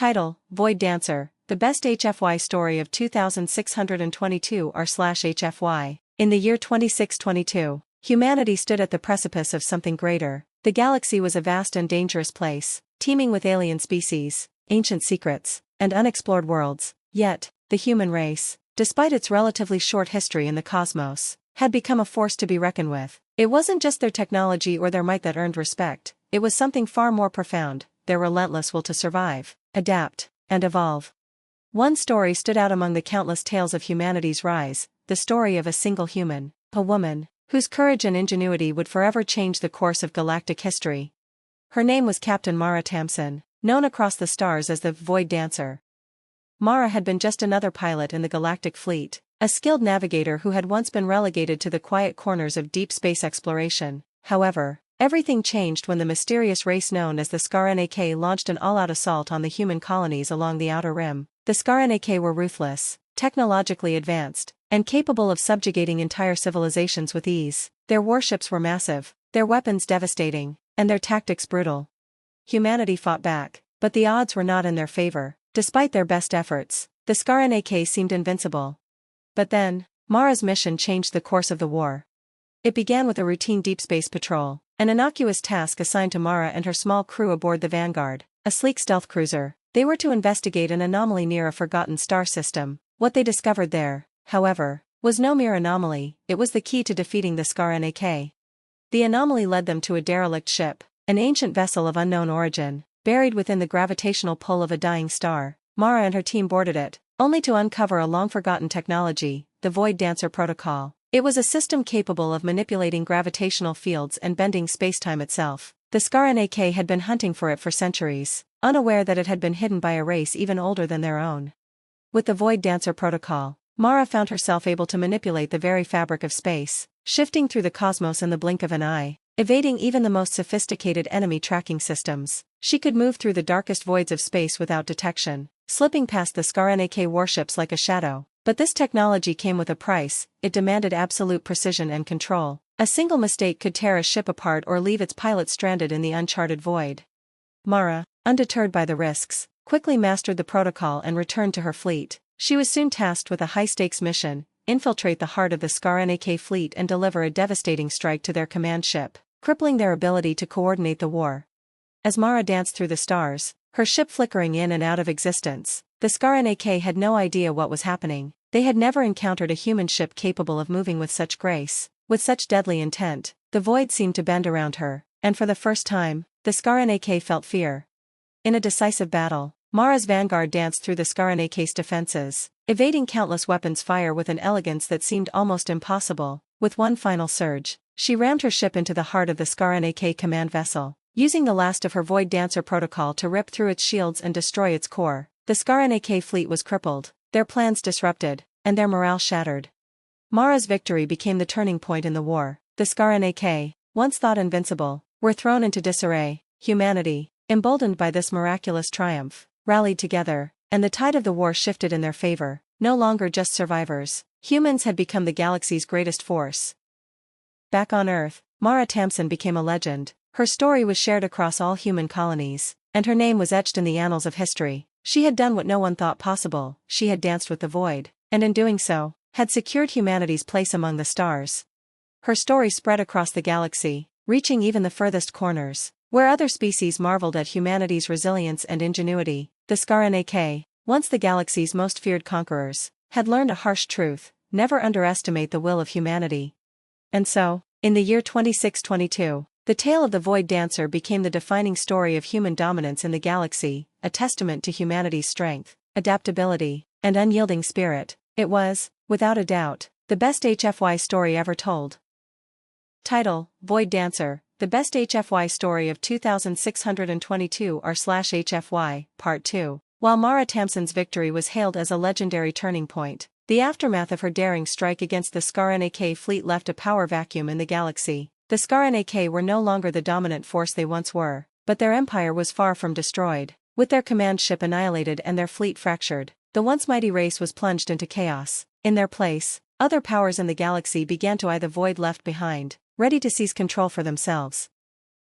Title: Void Dancer, the best HFY story of 2622 r/HFY. In the year 2622, humanity stood at the precipice of something greater. The galaxy was a vast and dangerous place, teeming with alien species, ancient secrets, and unexplored worlds. Yet, the human race, despite its relatively short history in the cosmos, had become a force to be reckoned with. It wasn't just their technology or their might that earned respect, it was something far more profound: their relentless will to survive, adapt, and evolve. One story stood out among the countless tales of humanity's rise: the story of a single human, a woman, whose courage and ingenuity would forever change the course of galactic history. Her name was Captain Mara Tamsin, known across the stars as the Void Dancer. Mara had been just another pilot in the galactic fleet, a skilled navigator who had once been relegated to the quiet corners of deep space exploration. However, everything changed when the mysterious race known as the Skarnak launched an all-out assault on the human colonies along the Outer Rim. The Skarnak were ruthless, technologically advanced, and capable of subjugating entire civilizations with ease. Their warships were massive, their weapons devastating, and their tactics brutal. Humanity fought back, but the odds were not in their favor. Despite their best efforts, the Skarnak seemed invincible. But then, Mara's mission changed the course of the war. It began with a routine deep space patrol, an innocuous task assigned to Mara and her small crew aboard the Vanguard, a sleek stealth cruiser. They were to investigate an anomaly near a forgotten star system. What they discovered there, however, was no mere anomaly, it was the key to defeating the Skarnak. The anomaly led them to a derelict ship, an ancient vessel of unknown origin, buried within the gravitational pull of a dying star. Mara and her team boarded it, only to uncover a long-forgotten technology, the Void Dancer Protocol. It was a system capable of manipulating gravitational fields and bending spacetime itself. The Skarnak had been hunting for it for centuries, unaware that it had been hidden by a race even older than their own. With the Void Dancer Protocol, Mara found herself able to manipulate the very fabric of space, shifting through the cosmos in the blink of an eye, evading even the most sophisticated enemy tracking systems. She could move through the darkest voids of space without detection, slipping past the Skarnak warships like a shadow. But this technology came with a price: it demanded absolute precision and control. A single mistake could tear a ship apart or leave its pilot stranded in the uncharted void. Mara, undeterred by the risks, quickly mastered the protocol and returned to her fleet. She was soon tasked with a high-stakes mission: infiltrate the heart of the Skarnak fleet and deliver a devastating strike to their command ship, crippling their ability to coordinate the war. As Mara danced through the stars, her ship flickering in and out of existence, the Skarnak had no idea what was happening. They had never encountered a human ship capable of moving with such grace, with such deadly intent. The void seemed to bend around her, and for the first time, the Skarnak felt fear. In a decisive battle, Mara's Vanguard danced through the Skarnak's defenses, evading countless weapons fire with an elegance that seemed almost impossible. With one final surge, she rammed her ship into the heart of the Skarnak command vessel, using the last of her Void Dancer protocol to rip through its shields and destroy its core. The Skarnak fleet was crippled, their plans disrupted, and their morale shattered. Mara's victory became the turning point in the war. The Skarnak, once thought invincible, were thrown into disarray. Humanity, emboldened by this miraculous triumph, rallied together, and the tide of the war shifted in their favor. No longer just survivors, humans had become the galaxy's greatest force. Back on Earth, Mara Tamsin became a legend. Her story was shared across all human colonies, and her name was etched in the annals of history. She had done what no one thought possible: she had danced with the void, and in doing so, had secured humanity's place among the stars. Her story spread across the galaxy, reaching even the furthest corners, where other species marveled at humanity's resilience and ingenuity. The Skarnak, once the galaxy's most feared conquerors, had learned a harsh truth: never underestimate the will of humanity. And so, in the year 2622, the tale of the Void Dancer became the defining story of human dominance in the galaxy, a testament to humanity's strength, adaptability, and unyielding spirit. It was, without a doubt, the best HFY story ever told. Title: Void Dancer, the best HFY story of 2622 r/HFY, Part 2. While Mara Tamsin's victory was hailed as a legendary turning point, the aftermath of her daring strike against the Skarnak fleet left a power vacuum in the galaxy. The Skarnak were no longer the dominant force they once were, but their empire was far from destroyed. With their command ship annihilated and their fleet fractured, the once mighty race was plunged into chaos. In their place, other powers in the galaxy began to eye the void left behind, ready to seize control for themselves.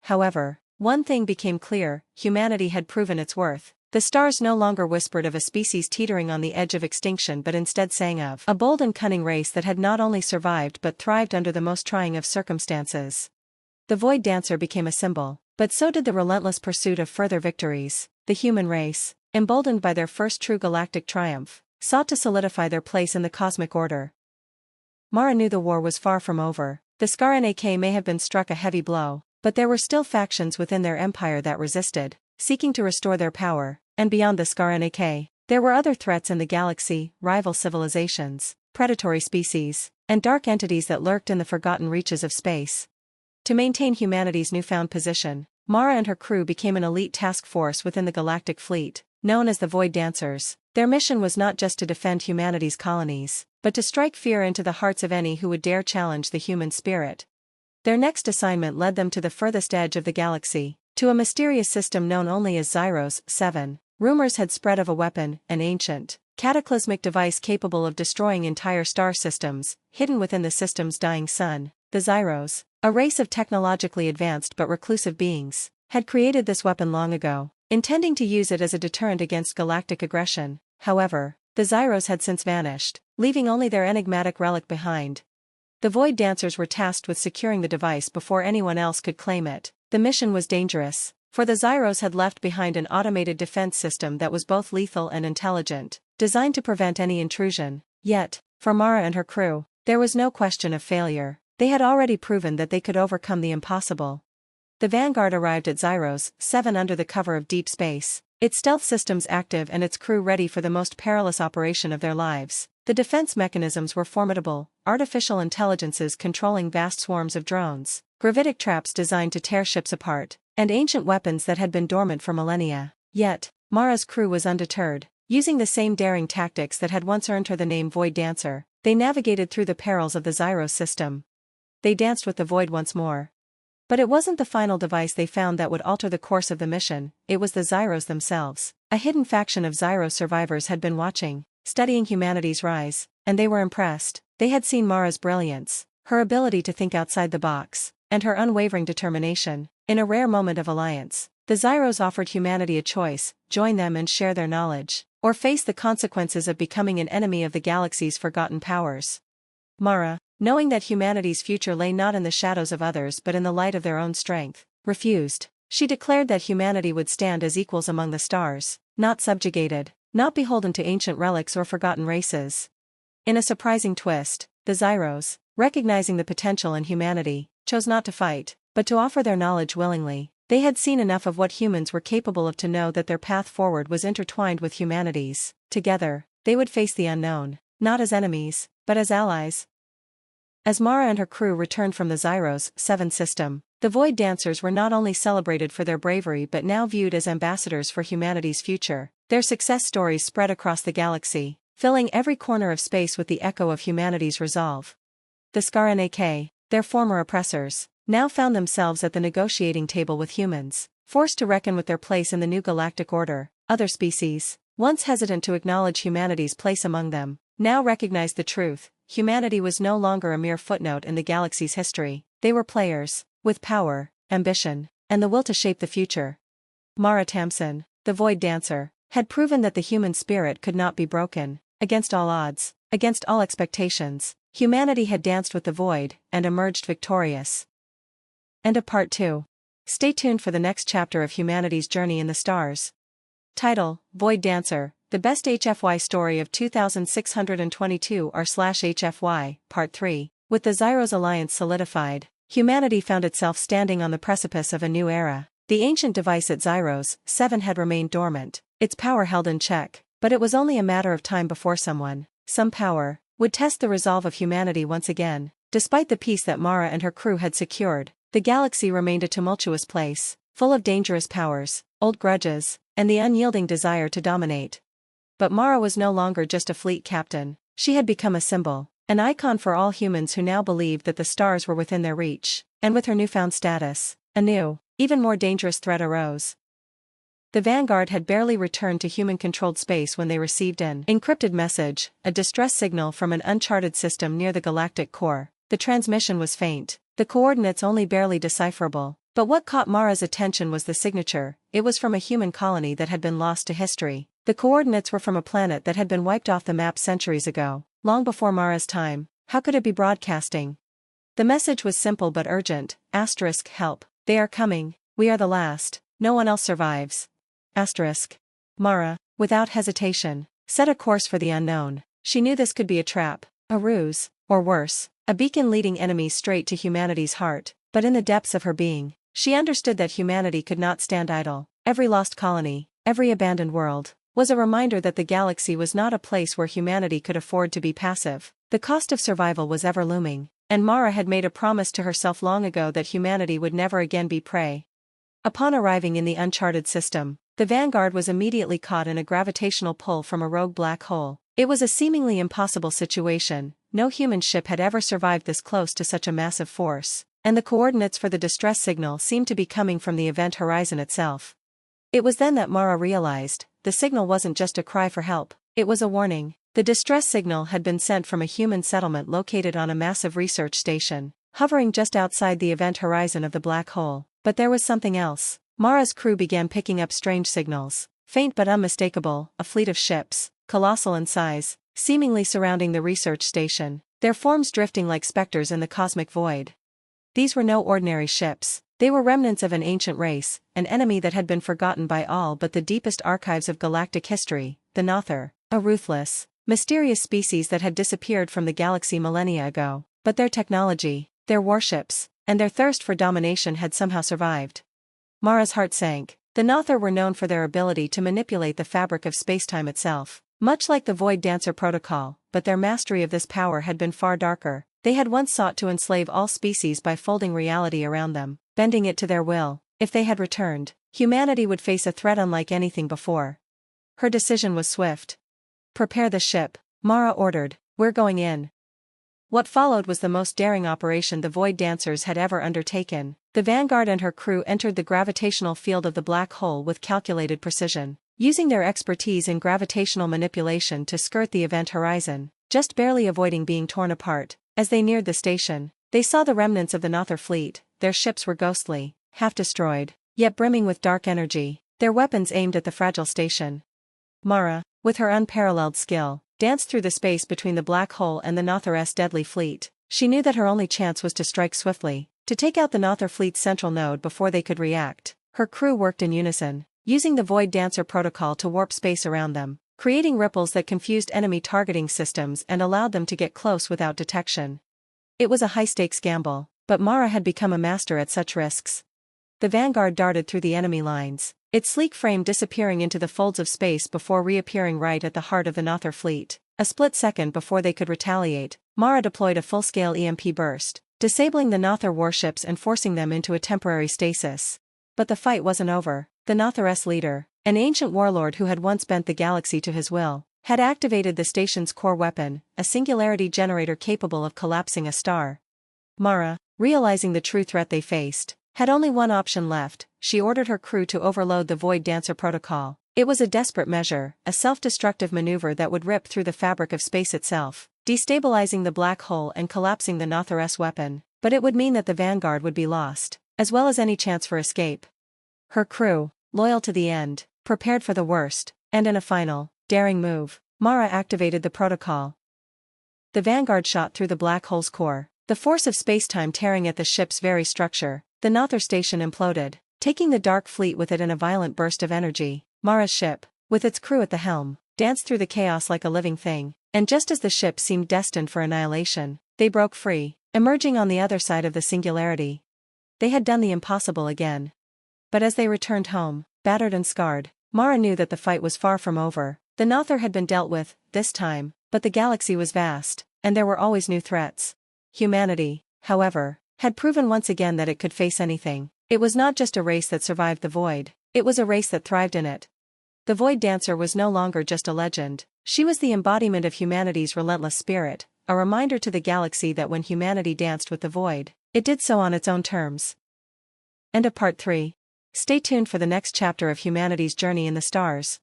However, one thing became clear: humanity had proven its worth. The stars no longer whispered of a species teetering on the edge of extinction but instead sang of a bold and cunning race that had not only survived but thrived under the most trying of circumstances. The Void Dancer became a symbol, but so did the relentless pursuit of further victories. The human race, emboldened by their first true galactic triumph, sought to solidify their place in the cosmic order. Mara knew the war was far from over. The Skarnak may have been struck a heavy blow, but there were still factions within their empire that resisted, seeking to restore their power, and beyond the Skarnak, there were other threats in the galaxy: rival civilizations, predatory species, and dark entities that lurked in the forgotten reaches of space. To maintain humanity's newfound position, Mara and her crew became an elite task force within the galactic fleet, known as the Void Dancers. Their mission was not just to defend humanity's colonies, but to strike fear into the hearts of any who would dare challenge the human spirit. Their next assignment led them to the furthest edge of the galaxy, to a mysterious system known only as Zyros 7. Rumors had spread of a weapon, an ancient, cataclysmic device capable of destroying entire star systems, hidden within the system's dying sun. The Zyros, a race of technologically advanced but reclusive beings, had created this weapon long ago, intending to use it as a deterrent against galactic aggression. However, the Zyros had since vanished, leaving only their enigmatic relic behind. The Void Dancers were tasked with securing the device before anyone else could claim it. The mission was dangerous, for the Zyros had left behind an automated defense system that was both lethal and intelligent, designed to prevent any intrusion. Yet, for Mara and her crew, there was no question of failure. They had already proven that they could overcome the impossible. The Vanguard arrived at Zyros 7 under the cover of deep space, its stealth systems active and its crew ready for the most perilous operation of their lives. The defense mechanisms were formidable: artificial intelligences controlling vast swarms of drones, gravitic traps designed to tear ships apart, and ancient weapons that had been dormant for millennia. Yet, Mara's crew was undeterred. Using the same daring tactics that had once earned her the name Void Dancer, they navigated through the perils of the Zyros system. They danced with the void once more. But it wasn't the final device they found that would alter the course of the mission, it was the Zyros themselves. A hidden faction of Zyros survivors had been watching, studying humanity's rise, and they were impressed. They had seen Mara's brilliance, her ability to think outside the box, and her unwavering determination. In a rare moment of alliance, the Zyros offered humanity a choice: join them and share their knowledge, or face the consequences of becoming an enemy of the galaxy's forgotten powers. Mara, knowing that humanity's future lay not in the shadows of others but in the light of their own strength, refused. She declared that humanity would stand as equals among the stars, not subjugated, not beholden to ancient relics or forgotten races. In a surprising twist, the Zyros, recognizing the potential in humanity, chose not to fight, but to offer their knowledge willingly. They had seen enough of what humans were capable of to know that their path forward was intertwined with humanity's. Together, they would face the unknown, not as enemies, but as allies. As Mara and her crew returned from the Zyros 7 system, the Void Dancers were not only celebrated for their bravery but now viewed as ambassadors for humanity's future. Their success stories spread across the galaxy, filling every corner of space with the echo of humanity's resolve. The Skarnak, their former oppressors, now found themselves at the negotiating table with humans, forced to reckon with their place in the new galactic order. Other species, once hesitant to acknowledge humanity's place among them, now recognized the truth: humanity was no longer a mere footnote in the galaxy's history. They were players, with power, ambition, and the will to shape the future. Mara Tamsin, the Void Dancer, had proven that the human spirit could not be broken. Against all odds, against all expectations, humanity had danced with the void, and emerged victorious. End of Part 2. Stay tuned for the next chapter of humanity's journey in the stars. Title: Void Dancer, the best HFY story of 2622 r/HFY, Part 3. With the Zyros alliance solidified, humanity found itself standing on the precipice of a new era. The ancient device at Zyros 7 had remained dormant, its power held in check, but it was only a matter of time before some power, would test the resolve of humanity once again. Despite the peace that Mara and her crew had secured, the galaxy remained a tumultuous place, full of dangerous powers, old grudges, and the unyielding desire to dominate. But Mara was no longer just a fleet captain. She had become a symbol, an icon for all humans who now believed that the stars were within their reach. And with her newfound status, a new, even more dangerous threat arose. The Vanguard had barely returned to human-controlled space when they received an encrypted message, a distress signal from an uncharted system near the galactic core. The transmission was faint, the coordinates only barely decipherable, But what caught Mara's attention was the signature. It was from a human colony that had been lost to history. The coordinates were from a planet that had been wiped off the map centuries ago, long before Mara's time. How could it be broadcasting? The message was simple but urgent. Asterisk, help. They are coming. We are the last. No one else survives. Asterisk. Mara, without hesitation, set a course for the unknown. She knew this could be a trap, a ruse, or worse, a beacon leading enemies straight to humanity's heart. But in the depths of her being, she understood that humanity could not stand idle. Every lost colony, every abandoned world, was a reminder that the galaxy was not a place where humanity could afford to be passive. The cost of survival was ever looming, and Mara had made a promise to herself long ago that humanity would never again be prey. Upon arriving in the uncharted system, the Vanguard was immediately caught in a gravitational pull from a rogue black hole. It was a seemingly impossible situation. No human ship had ever survived this close to such a massive force, and the coordinates for the distress signal seemed to be coming from the event horizon itself. It was then that Mara realized, the signal wasn't just a cry for help, it was a warning. The distress signal had been sent from a human settlement located on a massive research station, hovering just outside the event horizon of the black hole. But there was something else. Mara's crew began picking up strange signals, faint but unmistakable, a fleet of ships, colossal in size, seemingly surrounding the research station, their forms drifting like specters in the cosmic void. These were no ordinary ships. They were remnants of an ancient race, an enemy that had been forgotten by all but the deepest archives of galactic history, the Nothur, a ruthless, mysterious species that had disappeared from the galaxy millennia ago. But their technology, their warships, and their thirst for domination had somehow survived. Mara's heart sank. The Nothur were known for their ability to manipulate the fabric of spacetime itself, much like the Void Dancer protocol, but their mastery of this power had been far darker. They had once sought to enslave all species by folding reality around them, bending it to their will. If they had returned, humanity would face a threat unlike anything before. Her decision was swift. "Prepare the ship," Mara ordered. "We're going in." What followed was the most daring operation the Void Dancers had ever undertaken. The Vanguard and her crew entered the gravitational field of the black hole with calculated precision, using their expertise in gravitational manipulation to skirt the event horizon, just barely avoiding being torn apart. As they neared the station, they saw the remnants of the Nothur fleet. Their ships were ghostly, half destroyed, yet brimming with dark energy, their weapons aimed at the fragile station. Mara, with her unparalleled skill, danced through the space between the black hole and the Nothur's deadly fleet. She knew that her only chance was to strike swiftly, to take out the Nothur fleet's central node before they could react. Her crew worked in unison, using the Void Dancer protocol to warp space around them, creating ripples that confused enemy targeting systems and allowed them to get close without detection. It was a high-stakes gamble, but Mara had become a master at such risks. The Vanguard darted through the enemy lines, its sleek frame disappearing into the folds of space before reappearing right at the heart of the Nothur fleet. A split second before they could retaliate, Mara deployed a full-scale EMP burst, disabling the Nothur warships and forcing them into a temporary stasis. But the fight wasn't over. The Nothur's leader, an ancient warlord who had once bent the galaxy to his will, had activated the station's core weapon, a singularity generator capable of collapsing a star. Mara, realizing the true threat they faced, had only one option left. She ordered her crew to overload the Void Dancer protocol. It was a desperate measure, a self-destructive maneuver that would rip through the fabric of space itself, destabilizing the black hole and collapsing the Nothur's weapon. But it would mean that the Vanguard would be lost, as well as any chance for escape. Her crew, loyal to the end, prepared for the worst, and in a final, daring move, Mara activated the protocol. The Vanguard shot through the black hole's core, the force of spacetime tearing at the ship's very structure. The Nothur station imploded, taking the dark fleet with it in a violent burst of energy. Mara's ship, with its crew at the helm, danced through the chaos like a living thing, and just as the ship seemed destined for annihilation, they broke free, emerging on the other side of the singularity. They had done the impossible again. But as they returned home, battered and scarred, Mara knew that the fight was far from over. The Nothur had been dealt with, this time, but the galaxy was vast, and there were always new threats. Humanity, however, had proven once again that it could face anything. It was not just a race that survived the void, it was a race that thrived in it. The Void Dancer was no longer just a legend. She was the embodiment of humanity's relentless spirit, a reminder to the galaxy that when humanity danced with the void, it did so on its own terms. End of Part 3. Stay tuned for the next chapter of humanity's journey in the stars.